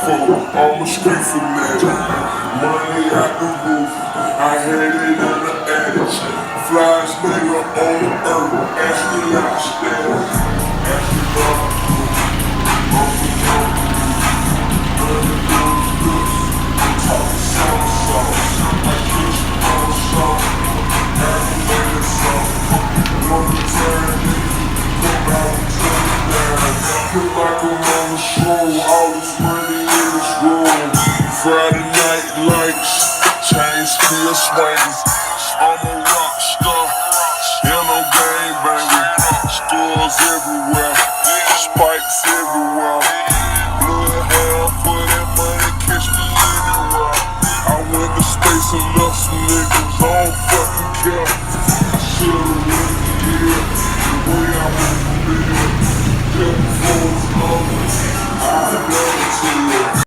I'm a street fanatic. Money out the roof, I had it in the attic. Flies nigga on the earth, astronaut status. Astronaut, I'm the young dude. Running down the goods, talking sour sauce. I get you on the song, aggravated song. One turn, nigga, come out and turn it down. Feel like I'm on the show, all this money.